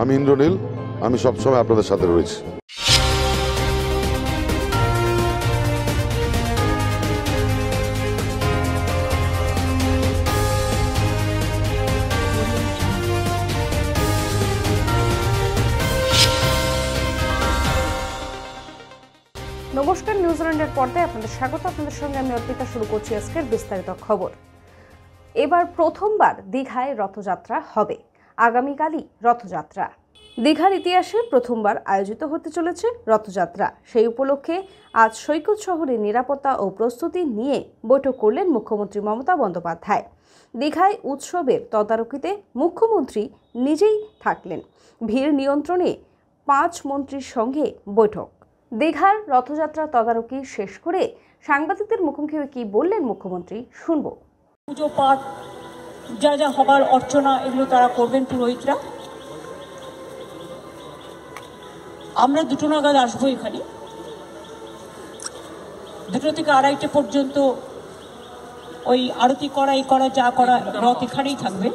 আমি ইন্দ্রনীল, আমি সবসময় আপনাদের সাথে রয়েছি। নমস্কার, নিউজিল্যান্ডের পর্দায় আপনাদের স্বাগত। আপনাদের সঙ্গে আমি অর্পিতা। শুরু করছি আজকের বিস্তারিত খবর। এবার প্রথমবার দীঘায় রথযাত্রা হবে। আগামীকালই রথযাত্রা। দীঘার ইতিহাসে প্রথমবার আয়োজিত হতে চলেছে রথযাত্রা। সেই উপলক্ষে আজ সৈকত শহরে নিরাপত্তা ও প্রস্তুতি নিয়ে বৈঠক করলেন মুখ্যমন্ত্রী মমতা বন্দ্যোপাধ্যায়। দীঘায় উৎসবের তদারকিতে মুখ্যমন্ত্রী নিজেই থাকলেন। ভিড় নিয়ন্ত্রণে 5 মন্ত্রীর সঙ্গে বৈঠক। দীঘার রথযাত্রা তদারকি শেষ করে সাংবাদিকদের মুখোমুখি হয়ে কি বললেন মুখ্যমন্ত্রী, শুনবো। পুজো পাঠ যা যা হবার অর্চনা এগুলো তারা করবেন পুরোহিতরা। আমরা 2টো নাগাদ আসবো এখানে। 2টো থেকে 2:30 পর্যন্ত ওই আরতি করা এই করা যা করা রথ এখানেই থাকবে।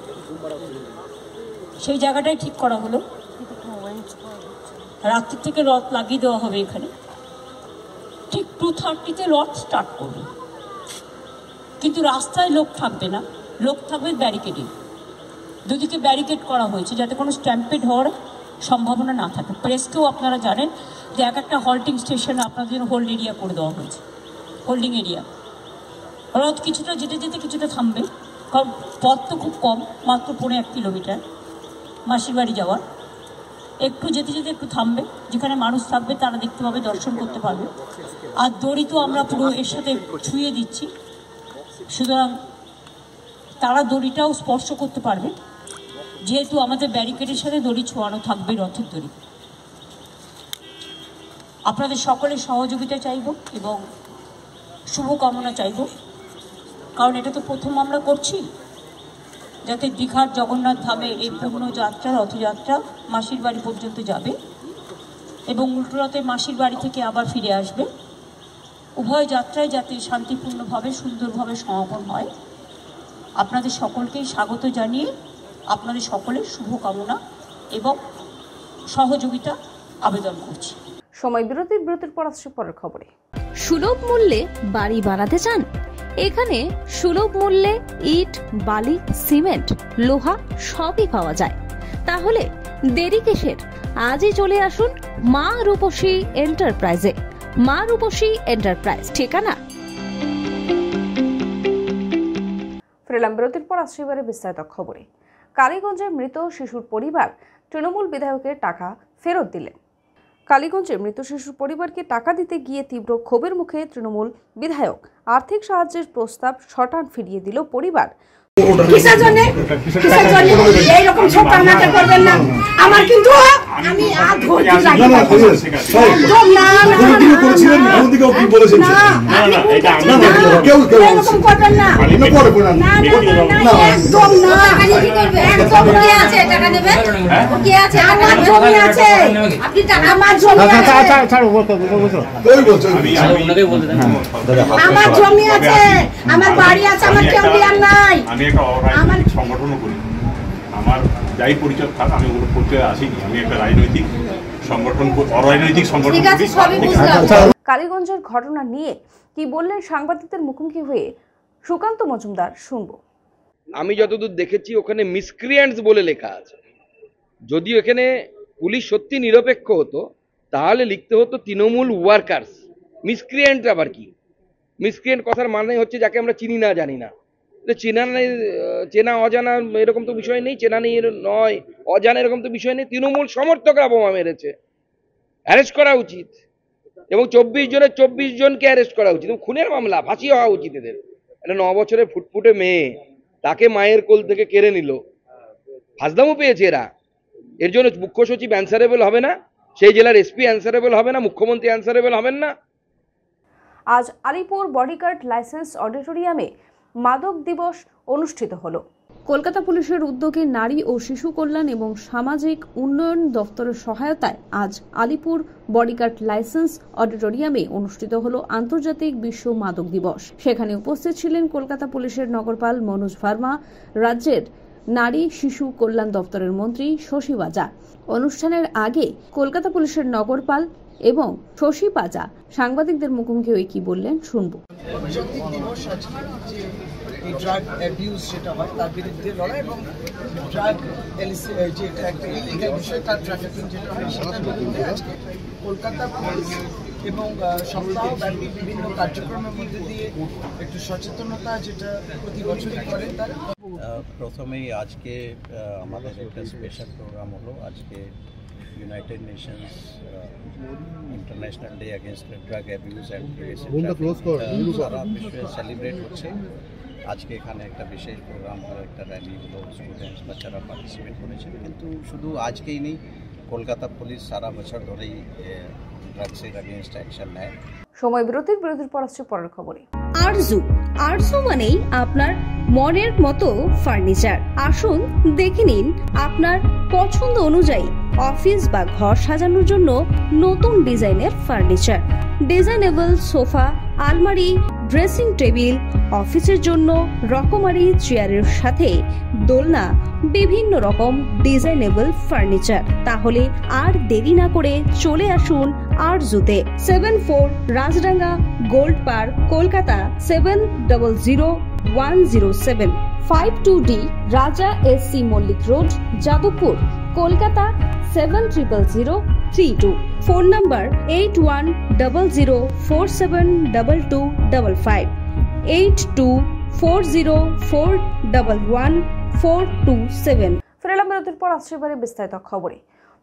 সেই জায়গাটাই ঠিক করা হলো। রাত্রি থেকে রথ লাগিয়ে দেওয়া হবে এখানে। ঠিক 2:30-তে রথ স্টার্ট করবে, কিন্তু রাস্তায় লোক থাকবে না, লোক থাকবে ব্যারিকেডে। দুদিকে ব্যারিকেড করা হয়েছে যাতে কোনো স্ট্যাম্পেড হওয়ার সম্ভাবনা না থাকে। প্রেসকেও আপনারা জানেন যে একটা হল্টিং স্টেশন আপনাদের জন্য হোল্ড এরিয়া করে দেওয়া হয়েছে, হোল্ডিং এরিয়া। রথ কিছুটা যেতে যেতে কিছুটা থামবে, কারণ পথ তো খুব কম, মাত্র 1.5 কিলোমিটার মাসির বাড়ি যাওয়ার। একটু যেতে যেতে একটু থামবে, যেখানে মানুষ থাকবে তারা দেখতে পাবে, দর্শন করতে পারবে। আর দড়ি তো আমরা পুরো এর সাথে ছুঁয়ে দিচ্ছি, সুতরাং তারা দড়িটাও স্পর্শ করতে পারবে, যেহেতু আমাদের ব্যারিকেডের সাথে দড়ি ছোঁয়ানো থাকবে, রথের দড়ি। আপনাদের সকলের সহযোগিতা চাইব এবং শুভকামনা চাইব, কারণ এটা তো প্রথম আমরা করছি, যাতে দীঘার জগন্নাথ ধামে এই পূর্ণ যাত্রা রথযাত্রা মাসির বাড়ি পর্যন্ত যাবে এবং উল্টোরথে মাসির বাড়ি থেকে আবার ফিরে আসবে। উভয় যাত্রায় যাতে শান্তিপূর্ণভাবে সুন্দরভাবে সমাপন হয়, আপনাদের সকলকেই স্বাগত জানিয়ে আপনাদের সকলের শুভকামনা এবং সহযোগিতা আবেদন করছি। সময় বিরতির পর আসছে পরের খবরে। সুলভ মূল্যে বাড়ি বানাতে চান? এখানে সুলভ মূল্যে ইট, বালি, সিমেন্ট, লোহা সবই পাওয়া যায়। তাহলে দেরি কিসের? আজই চলে আসুন মা রূপসী এন্টারপ্রাইজে। মা রূপসী এন্টারপ্রাইজ, ঠিকানা। ফিরলাম বিরতির পর আসছে এবারে বিস্তারিত খবরে। কালীগঞ্জে মৃত শিশুর পরিবার তৃণমূল বিধায়কের টাকা ফেরত দিলেন। কালীগঞ্জে মৃত শিশুর পরিবারকে টাকা দিতে গিয়ে তীব্র ক্ষোভের মুখে তৃণমূল বিধায়ক। আর্থিক সাহায্যের প্রস্তাব শটান ফিরিয়ে দিল পরিবার। কিসের জন্য এইরকম ছোট নাটক করবেন না। আমার কিন্তু আমি আর ধৈর্য রাখি না। একদম না না না করেছিলেন মোদিকেও কি বলেছেন না না এটা আমরা কেউ এরকম করবেন না। না করব না না একদম না। কি করবে? একদম কি আছে টাকা নেবে? কি আছে? আমার জমি আছে। আপনি টাকা আমার জমি আছে। ছাড়ো বলছো কই বলছো? আমি আপনাকে বলতে দেন। আমার জমি আছে, আমার বাড়ি আছে, আমার কেউ দিয়ার নাই। একটা অরাজনৈতিক সংগঠনও করি, আমার যাই পরিচয় থাক আমি ওগুলো করতে আসিনি। আমি একটা রাজনৈতিক সংগঠন, অরাজনৈতিক সংগঠন। কালীগঞ্জের ঘটনা নিয়ে কি বললেন সাংবাদিকদের মুখোমুখি হয়ে সুকান্ত মজুমদার, শুনবো। আমি যতদূর দেখেছি ওখানে মিসক্রিয়েন্টস বলে লেখা আছে। যদি এখানে পুলিশ সত্যি নিরপেক্ষ হতো তাহলে লিখতে হতো তৃণমূল ওয়ার্কার্স। মিসক্রিয়েন্ট আবার কি? মিসক্রিয়েন্ট কথার মানে হচ্ছে যাকে আমরা চিনি না, জানি না। চেনা অজানা এরকম তো বিষয় নেই, চেনা নেই নয়, অজানা এরকম তো বিষয় নেই। তৃণমূল সমর্থকরা বোমা মেরেছে, অ্যারেস্ট করা উচিত এবং 24 জনের 24 জনকে অ্যারেস্ট করা উচিত। খুনের মামলা, ফাঁসি হওয়া উচিত এদের। একটা 9 বছরের ফুটফুটে মেয়ে, তাকে মায়ের কোল থেকে কেড়ে নিল, ফাজলামও পেয়েছে এরা। এর জন্য মুখ্য সচিব অ্যান্সারেবল হবে না, সেই জেলার এসপি অ্যান্সারেবল হবে না, মুখ্যমন্ত্রী অ্যান্সারেবল হবেন না। আজ আলিপুর বডিগার্ড লাইসেন্স অডিটোরিয়ামে মাদক দিবস অনুষ্ঠিত হলো। কলকাতা পুলিশের উদ্যোগে নারী ও শিশু কল্যাণ এবং সামাজিক উন্নয়ন দপ্তরের সহায়তায় আজ আলিপুর বডিগার্ড লাইসেন্স অডিটোরিয়ামে অনুষ্ঠিত হলো আন্তর্জাতিক বিশ্ব মাদক দিবস। সেখানে উপস্থিত ছিলেন কলকাতা পুলিশের নগরপাল মনোজ ভার্মা, রাজ্যের নারী শিশু কল্যাণ দপ্তরের মন্ত্রী শশী পাজা। অনুষ্ঠানের আগে কলকাতা পুলিশের নগরপাল এবং শশী পাজা সাংবাদিকদের মুখোমুখি হয়ে কি বললেন শুনবো। আন্তর্জাতিক দিবস আজকে যে এই ড্রাগ অ্যাবিউজ যেটা হয় তার বিরুদ্ধে লড়াই এবং ড্রাগ যেটা একটা ইলিগাল বিষয় তার ট্রাফিকিং যেটা হয় সেটার বিরুদ্ধে আজকে কলকাতা পুলিশ এবং সপ্তাহব্যাপী বিভিন্ন কার্যক্রমের মধ্যে দিয়ে একটু সচেতনতা যেটা প্রতি বছরই করে তার প্রথমেই আজকে আমাদের একটা স্পেশাল প্রোগ্রাম হলো। আজকে United Nations International Day Against Drug Abuse and সারা বিশ্বে সেলিব্রেট হচ্ছে। আজকে এখানে একটা বিশেষ প্রোগ্রাম হলো, একটা র্যালি হলো, স্টুডেন্টস বাচ্চারা পার্টিসিপেট করেছে। কিন্তু শুধু আজকেই নেই, কলকাতা পুলিশ সারা বছর ধরেই ড্রাগসের এগেনস্ট অ্যাকশন নেয়। সময় বিরতির পর আসছে পরের খবরে। আরজু মানেই আপনার মনের মতো ফার্নিচার। আসুন দেখে নিন আপনার পছন্দ অনুযায়ী অফিস বা ঘর সাজানোর জন্য নতুন ডিজাইনের ফার্নিচার। ডিজাইনেবল সোফা, আলমারি, ড্রেসিং টেবিল, অফিসের জন্য রকমারি চেয়ারের সাথে দোলনা, বিভিন্ন রকম ডিজাইনেবল ফার্নিচার। তাহলে আর দেরি না করে চলে আসুন আরজুতে। 74 Rajdanga gold park, Kolkata 700107। 52D Raja SC Mallick road, Jadavpur, Kolkata 700032। Phone number 8100472255, 8240411427। ফেরালাম বিরতির পর আসছে এবারে বিস্তারিত খবরে।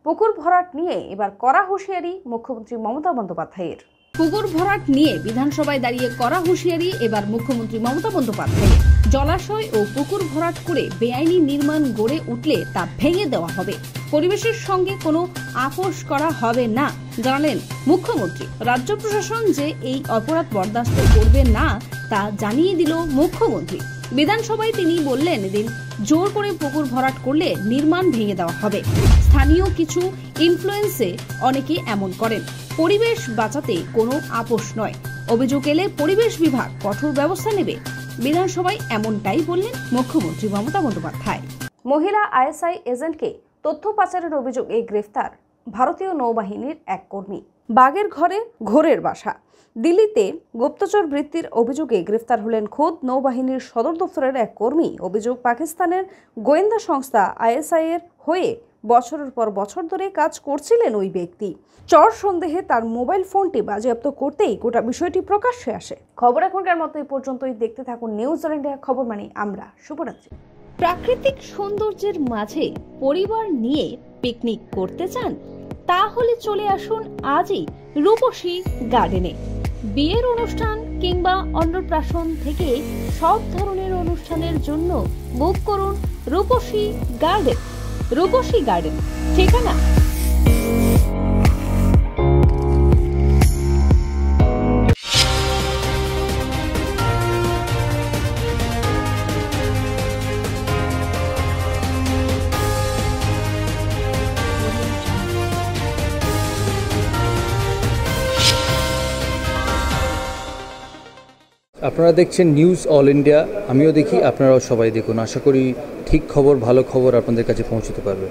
পুকুর ভরাট নিয়ে এবার কড়া হুঁশিয়ারি মুখ্যমন্ত্রী মমতা বন্দ্যোপাধ্যায়ের। পুকুর ভরাট নিয়ে বিধানসভায় দাঁড়িয়ে কড়া হুঁশিয়ারি এবার মুখ্যমন্ত্রী মমতা বন্দ্যোপাধ্যায়ের। জলাশয় ও পুকুর ভরাট করে বেআইনি নির্মাণ গড়ে উঠলে তা ভেঙে দেওয়া হবে, পরিবেশের সঙ্গে কোনো আপোষ করা হবে না জানালেন মুখ্যমন্ত্রী। রাজ্য প্রশাসন যে এই অপরাধ বরদাস্ত করবে না তা জানিয়ে দিল মুখ্যমন্ত্রী। বিধানসভায় তিনি বললেন, এদিন জোর করে পুকুর ভরাট করলে নির্মাণ ভেঙে দেওয়া হবে। স্থানীয় কিছু ইনফ্লুয়েন্সে অনেকে এমন করেন, পরিবেশ বাঁচাতে কোনো আপোষ নয়। অভিযোগ এলে পরিবেশ বিভাগ কঠোর ব্যবস্থা নেবে। বিধানসভায় এমনটাই বললেন মুখ্যমন্ত্রী মমতা বন্দ্যোপাধ্যায়। মহিলা ISI এজেন্টকে তথ্য পাচারের অভিযোগে গ্রেফতার ভারতীয় নৌবাহিনীর এক কর্মী। বাগের ঘরে ঘোরের বাসা। দিল্লিতে গুপ্তচর বৃত্তির অভিযোগে গ্রেফতার হলেন খোদ নৌবাহিনীর সদর দপ্তরের এক কর্মী। অভিযোগ, পাকিস্তানের গোয়েন্দা সংস্থা ISI এর হয়ে বছরের পর বছর ধরে কাজ করছিলেন ওই ব্যক্তি। চর সন্দেহে তার মোবাইল ফোনটি বাজেয়াপ্ত করতেই গোটা বিষয়টি প্রকাশ্যে আসে। খবর এখনকার মতো এই পর্যন্তই। দেখতে থাকুন নিউজ অল ইন্ডিয়া খবর, মানে আমরা। শুভরাত্রি। প্রাকৃতিক সৌন্দর্যের মাঝে পরিবার নিয়ে পিকনিক করতে চান? তাহলে চলে আসুন আজই রূপসী গার্ডেনে। বিয়ের অনুষ্ঠান কিংবা অন্নপ্রাশন থেকে সব ধরনের অনুষ্ঠানের জন্য বুক করুন রূপসী গার্ডেন। রূপসী গার্ডেন ঠিকানা আপনারা দেখছেন নিউজ অল ইন্ডিয়া। আমিও দেখি, আপনারাও সবাই দেখুন। আশা করি ঠিক খবর, ভালো খবর আপনাদের কাছে পৌঁছতে পারবে।